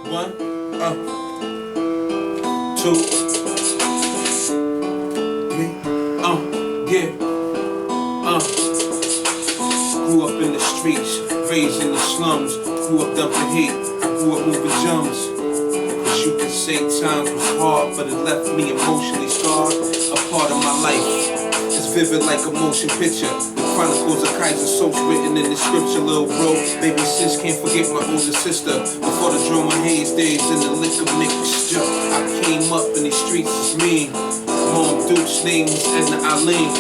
One, two, three, yeah, grew up in the streets, raised in the slums, grew up dumping heat, I grew up moving jumps. Cause you can say times was hard, but it left me emotionally scarred. A part of my life is vivid like a motion picture. The chronicles of Kaiser Soaps written in the scripture, little bro. Baby sis can't forget my older sister. Before the drama haze days and the liquor mixture, I came up in these streets as mean. Mom Duke's name was Edna Eileen.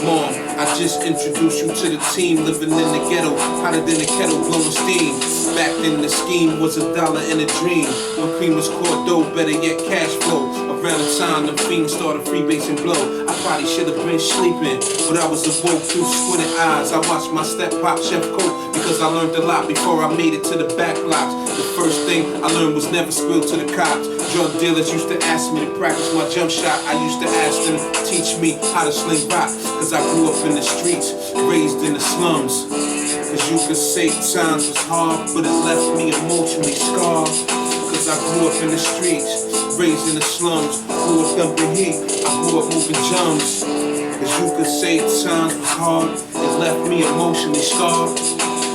Mom, I just introduced you to the team living in the ghetto, hotter than a kettle blowing steam. Back then the scheme was $1 and a dream. When cream was caught dough, better yet cash flow. Around the time the fiends started freebasing blow, I probably should have been sleeping, but I was awoke through squinted eyes. I watched my step pop Chef Coke because I learned a lot before I made it to the back blocks. The first thing I learned was never spill to the cops. Drug dealers used to ask me to practice my jump shot. I used to ask them to teach me how to sling rock. Cause I grew up in the streets, raised in the slums. Cause you could say times was hard, but it left me emotionally scarred. Cause I grew up in the streets, raised in the slums, grew up dumping heat, I grew up moving jumps. Cause you could say times was hard, it left me emotionally scarred.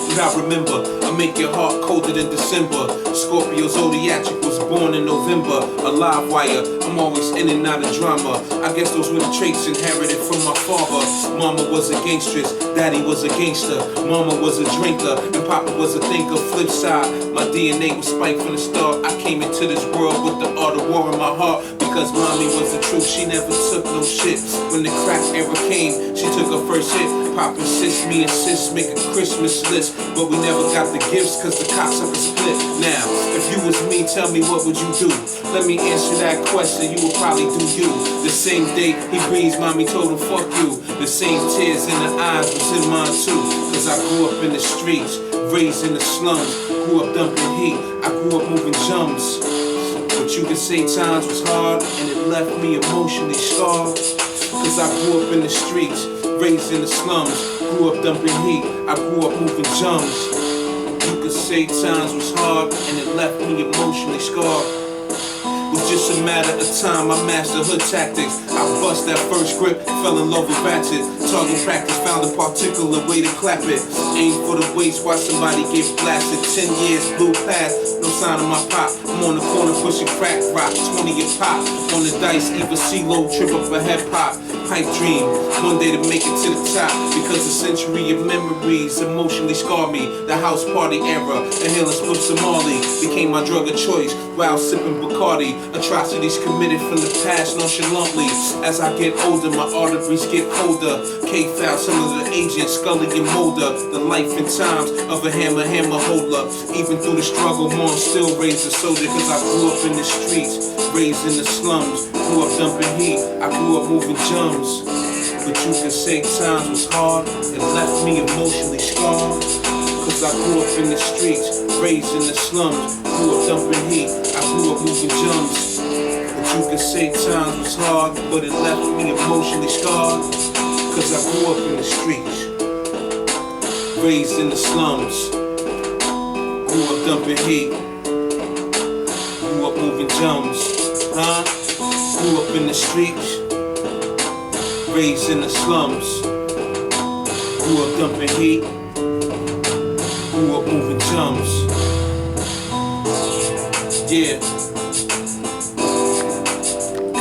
But I remember, I make your heart colder than December. Scorpio Zodiac was born in November. A live wire, I'm always in and out of drama. I guess those were the traits inherited from my father. Mama was a gangstress, daddy was a gangster. Mama was a drinker, and papa was a thinker. Flip side, my DNA was spiked from the start. I came into this world with the art of war in my heart. Because mommy was the truth, she never took no shit. When the crack era came, she took her first hit. Pop insists, me and sis make a Christmas list, but we never got the gifts cause the cocksucker split. Now, if you was me, tell me what would you do? Let me answer that question, you would probably do you. The same day he breathes, mommy told him fuck you. The same tears in the eyes was in mine too. Cause I grew up in the streets, raised in the slums, grew up dumping heat, I grew up moving jumps. But you can say times was hard and it left me emotionally scarred. Cause I grew up in the streets, raised in the slums, grew up dumping heat, I grew up moving jumps. You could say times was hard and it left me emotionally scarred. It was just a matter of time, I mastered hood tactics. I bust that first grip, fell in love with ratchet. Target practice, found a particular way to clap it. Aim for the waist, watch somebody get blasted. 10 years blew past, no sign of my pop. I'm on the corner pushing crack rock, 20 a pop. On the dice, either CeeLo, trip up a head pop. Pipe dream, one day to make it to the top. Because a century of memories emotionally scarred me. The house party era, inhaling spliffs of Marley became my drug of choice while sipping Bacardi. Atrocities committed from the past nonchalantly. As I get older, my arteries get colder. K-Foul, some of the agents, Scully and Mulder. The life and times of a hammer holder. Even through the struggle, mom still raised a soldier. Cause I grew up in the streets, raised in the slums, grew up dumping heat, I grew up moving jumps. But you can say times was hard, it left me emotionally scarred. Cause I grew up in the streets, raised in the slums, grew up dumping heat, I grew up moving jumps. But you can say times was hard, but it left me emotionally scarred. Cause I grew up in the streets, raised in the slums, grew up dumping heat, grew up moving jumps. Grew up in the streets, raised in the slums, grew up dumping heat, grew up moving jumps. Yeah.